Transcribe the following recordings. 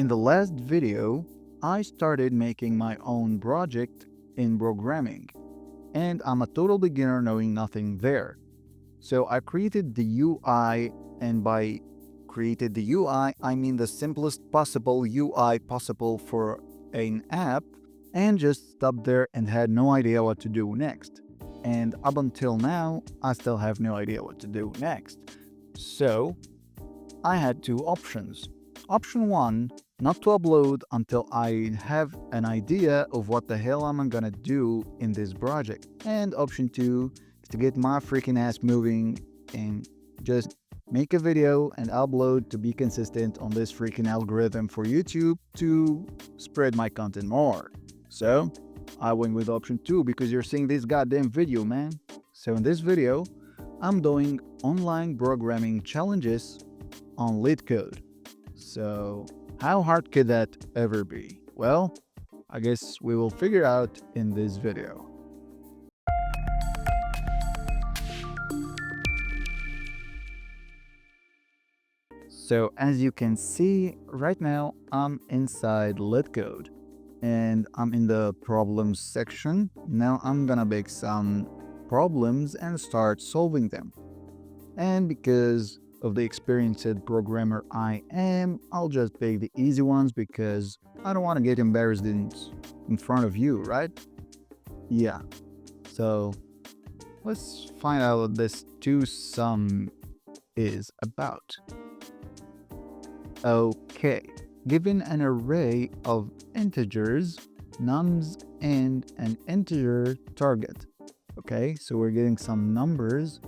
In the last video, I started making my own project in programming, and I'm a total beginner knowing nothing there. So I created the UI, and by created the UI, I mean the simplest possible UI possible for an app, and just stopped there and had no idea what to do next. And up until now, I still have no idea what to do next. So I had two options. Option one, not to upload until I have an idea of what the hell I'm gonna do in this project. And option two is to get my freaking ass moving and just make a video and upload to be consistent on this freaking algorithm for YouTube to spread my content more. So I went with option two because you're seeing this goddamn video, man. So in this video, I'm doing online programming challenges on LeetCode. So how hard could that ever be? Well, I guess we will figure out in this video. So as you can see right now, I'm inside LeetCode and I'm in the problems section. Now I'm gonna make some problems and start solving them. And because of the experienced programmer I am, I'll just pick the easy ones because I don't want to get embarrassed in front of you, right? Yeah. So let's find out what this two sum is about. Okay. Given an array of integers, nums, and an integer target. Okay, so we're getting some numbers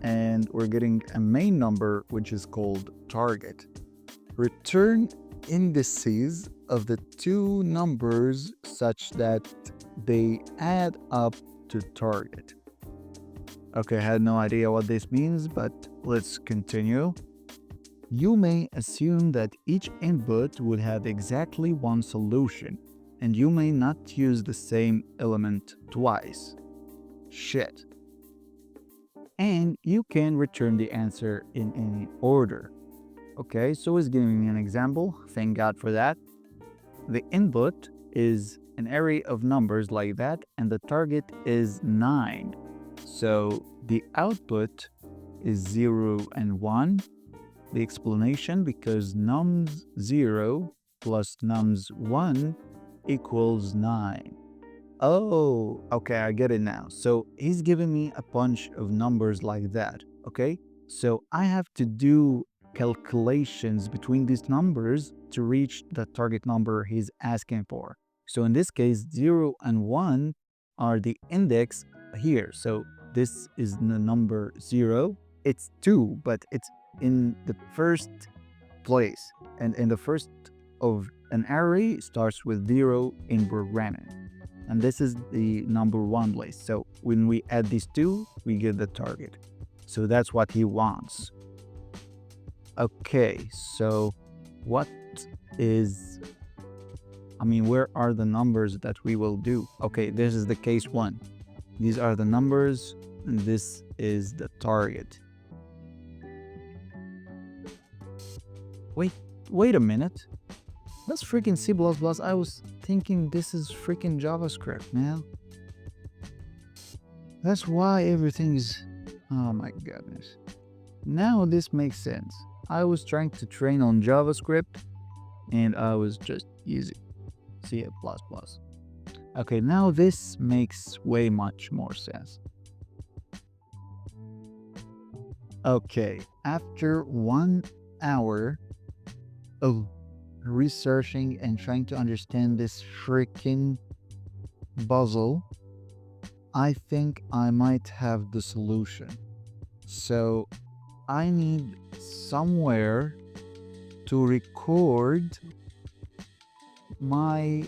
and we're getting a main number which is called target. Return indices of the two numbers such that they add up to target. Okay, I had no idea what this means, but let's continue. You may assume that each input will have exactly one solution, and you may not use the same element twice. Shit. And you can return the answer in any order. Okay, so it's giving me an example. Thank God for that. The input is an array of numbers like that, and the target is 9. So the output is 0 and 1. The explanation, because nums 0 plus nums 1 equals 9. Oh, okay, I get it now. So he's giving me a bunch of numbers like that, okay? So I have to do calculations between these numbers to reach the target number he's asking for. So in this case, 0 and 1 are the index here. So this is the number 0. It's 2, but it's in the first place. And in the first of an array starts with 0 in programming. And this is the number 1 place. So when we add these two, we get the target. So that's what he wants. Okay, so what is, where are the numbers that we will do? Okay, this is the case 1. These are the numbers, and this is the target. Wait a minute. That's freaking C++. I was thinking this is freaking JavaScript, man. That's why everything is... Oh my goodness. Now this makes sense. I was trying to train on JavaScript and I was just using C++. Okay, now this makes way much more sense. Okay, after 1 hour of researching and trying to understand this freaking puzzle, I think I might have the solution. So I need somewhere to record my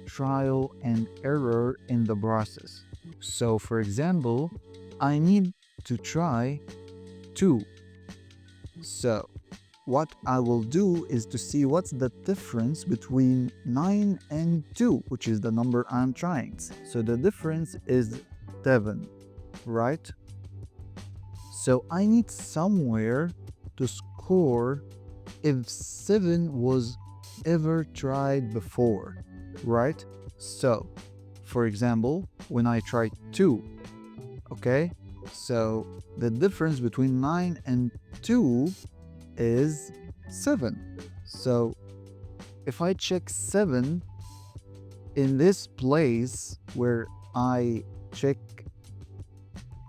trial and error in the process. So for example, I need to try 2. So what I will do is to see what's the difference between 9 and 2, which is the number I'm trying. So the difference is 7, right? So I need somewhere to score if 7 was ever tried before, right? So, for example, when I try 2, okay? So the difference between 9 and 2 is 7. So if I check 7 in this place where I check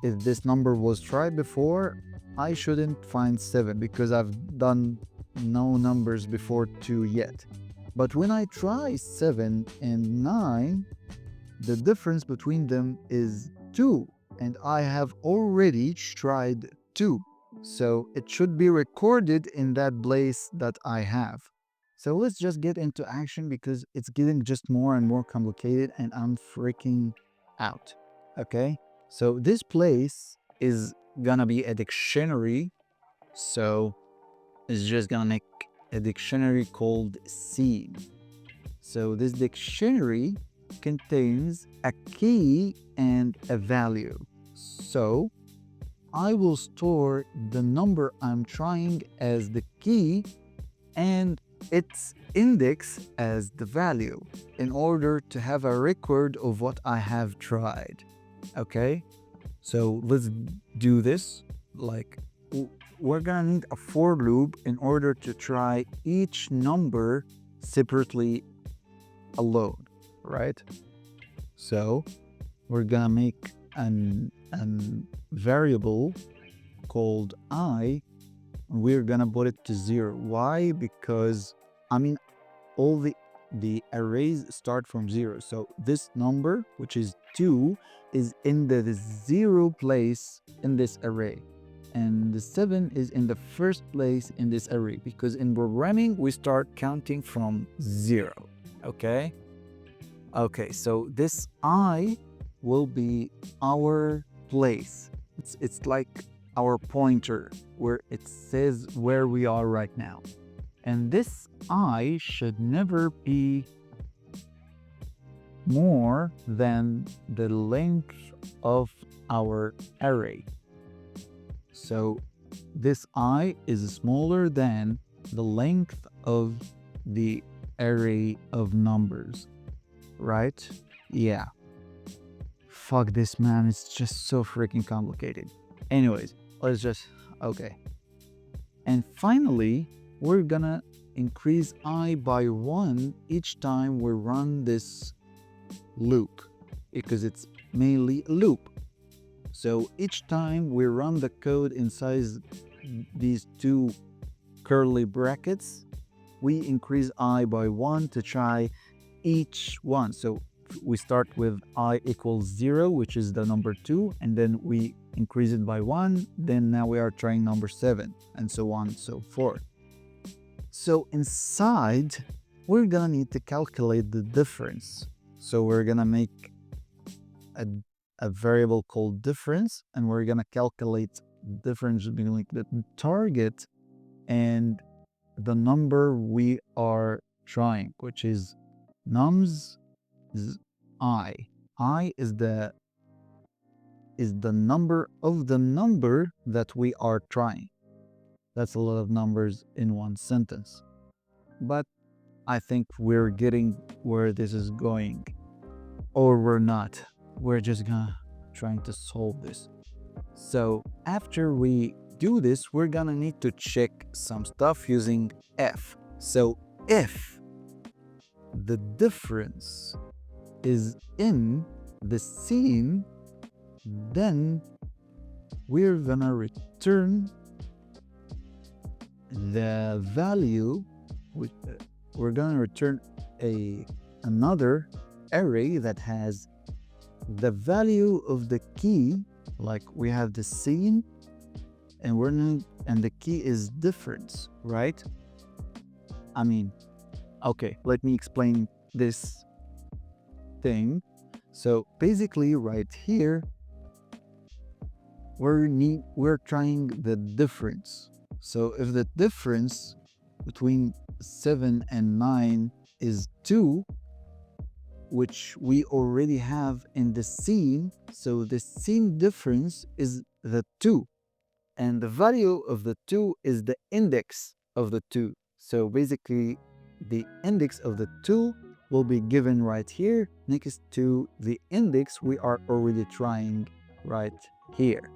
if this number was tried before, I shouldn't find 7 because I've done no numbers before 2 yet. But when I try 7 and 9, the difference between them is 2, and I have already tried 2. So it should be recorded in that place that I have. So let's just get into action because it's getting just more and more complicated and I'm freaking out. Okay? So this place is gonna be a dictionary. So it's just gonna make a dictionary called scene. So this dictionary contains a key and a value. So I will store the number I'm trying as the key and its index as the value in order to have a record of what I have tried. Okay? So let's do this. Like, we're gonna need a for loop in order to try each number separately alone, right? So we're gonna make an variable called I. We're gonna put it to 0. Why? Because all the arrays start from 0. So this number, which is 2, is in the 0 place in this array. And the 7 is in the first place in this array because in programming we start counting from 0. Okay? Okay, so this I will be our place. It's like our pointer where it says where we are right now. And this I should never be more than the length of our array. So this I is smaller than the length of the array of numbers, right? Yeah. Fuck this, man. It's just so freaking complicated. Anyways, let's just, okay. And finally, we're gonna increase I by 1 each time we run this loop because it's mainly a loop. So each time we run the code inside these 2 curly brackets, we increase I by 1 to try each one. So we start with I equals 0, which is the number 2, and then we increase it by 1. Then now we are trying number 7, and so on and so forth. So inside, we're gonna need to calculate the difference. So we're gonna make a variable called difference, and we're gonna calculate the difference between like the target and the number we are trying, which is nums I. I is the number of the number that we are trying. That's a lot of numbers in one sentence. But I think we're getting where this is going. Or we're not. We're just gonna trying to solve this. So after we do this, we're gonna need to check some stuff using if. So if the difference is in the scene, then we're gonna return the value. We're gonna return another array that has the value of the key. Like we have the scene, and the key is difference, right? Okay, let me explain this thing. So basically right here, we're trying the difference. So if the difference between 7 and 9 is 2, which we already have in the scene, so the scene difference is the 2, and the value of the 2 is the index of the 2. So basically the index of the 2 will be given right here next to the index we are already trying right here.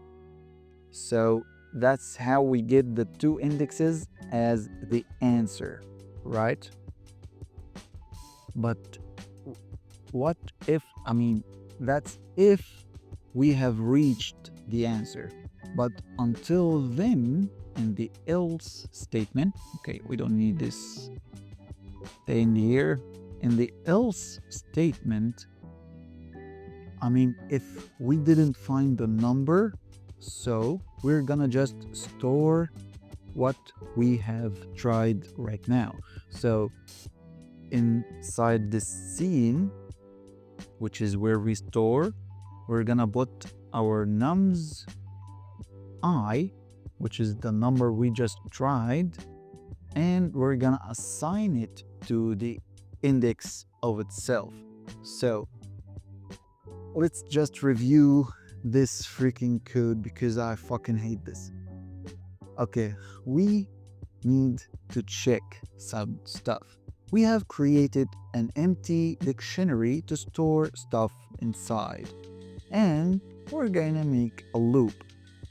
So that's how we get the 2 indexes as the answer, right? But what if, that's if we have reached the answer. But until then, in the else statement, okay, we don't need this thing here. In the else statement, if we didn't find the number, so we're gonna just store what we have tried right now. So inside this scene, which is where we store, we're gonna put our nums I, which is the number we just tried, and we're gonna assign it to the index of itself. So let's just review this freaking code because I fucking hate this. Okay, we need to check some stuff. We have created an empty dictionary to store stuff inside, and we're gonna make a loop,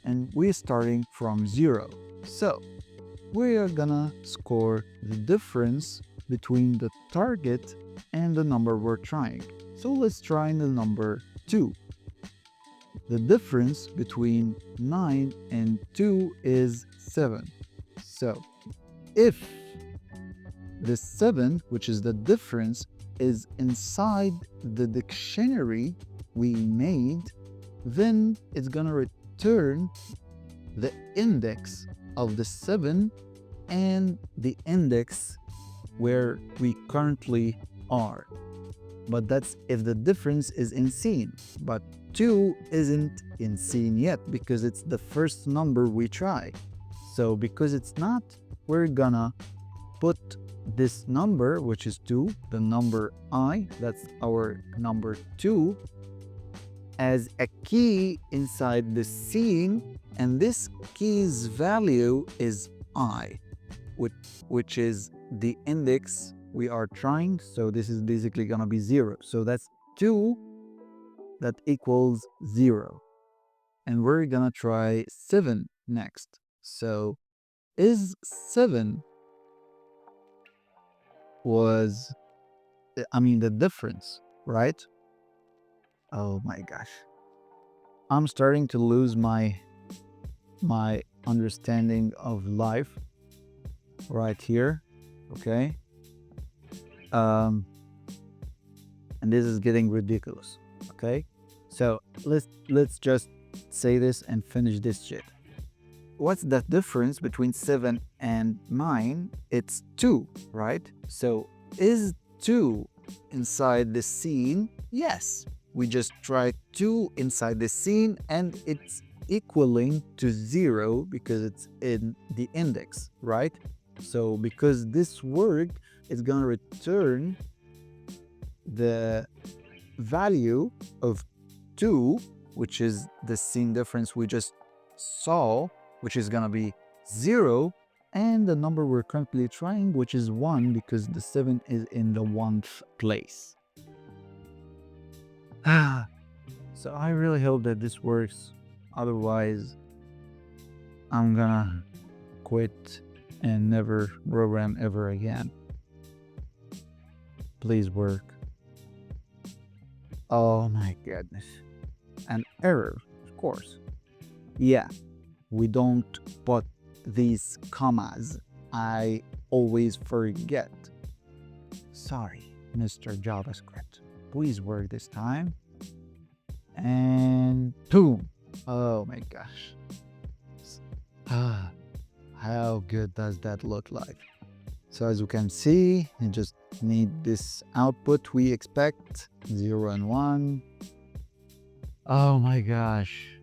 and we're starting from 0. So we are gonna score the difference between the target and the number we're trying. So let's try the number 2. The difference between 9 and 2 is 7. So if the 7, which is the difference, is inside the dictionary we made, then it's gonna return the index of the 7 and the index where we currently are. But that's if the difference is in scene. But 2 isn't in scene yet because it's the first number we try. So because it's not, we're gonna put this number, which is 2, the number I, that's our number 2, as a key inside the scene, and this key's value is I, which is the index we are trying. So this is basically gonna be 0. So that's 2 that equals 0. And we're gonna try 7 next. So is 7 was, the difference, right? Oh my gosh. I'm starting to lose my understanding of life right here, okay? And this is getting ridiculous, okay? So let's just say this and finish this shit. What's the difference between 7 and 9? It's 2, right? So is 2 inside the scene? Yes. We just try 2 inside the scene and it's equaling to 0 because it's in the index, right? So because this worked, it's gonna return the value of 2, which is the scene difference we just saw, which is gonna be 0, and the number we're currently trying, which is 1, because the 7 is in the 1th place. So I really hope that this works. Otherwise, I'm gonna quit and never program ever again. Please work. Oh my goodness. An error, of course. Yeah, we don't put these commas. I always forget. Sorry, Mr. JavaScript. Please work this time. And boom. Oh my gosh. How good does that look like? So as you can see, you just need this output we expect, 0 and 1. Oh my gosh,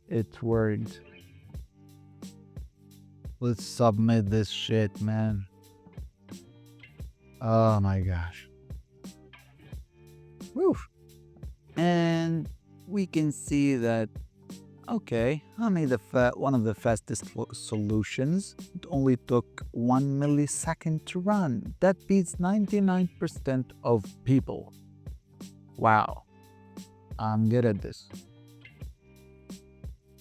it worked. Let's submit this shit, man. Oh my gosh. Woo. And we can see that Okay, I made one of the fastest solutions. It only took 1 millisecond to run. That beats 99% of people. Wow, I'm good at this.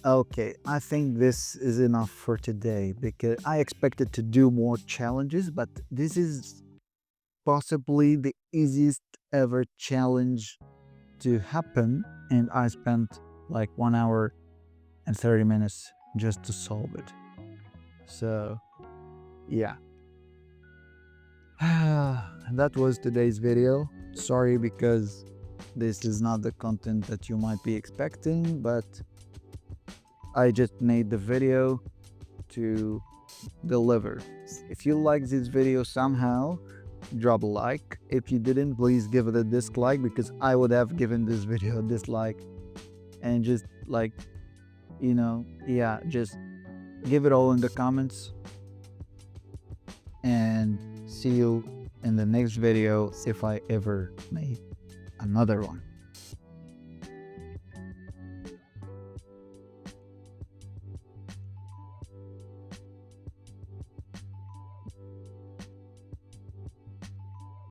Okay, I think this is enough for today because I expected to do more challenges, but this is possibly the easiest ever challenge to happen, and I spent like 1 hour and 30 minutes just to solve it. So, yeah. That was today's video. Sorry because this is not the content that you might be expecting, but I just made the video to deliver. If you liked this video somehow, drop a like. If you didn't, please give it a dislike because I would have given this video a dislike. And just like, yeah, just give it all in the comments. And see you in the next video if I ever make another one.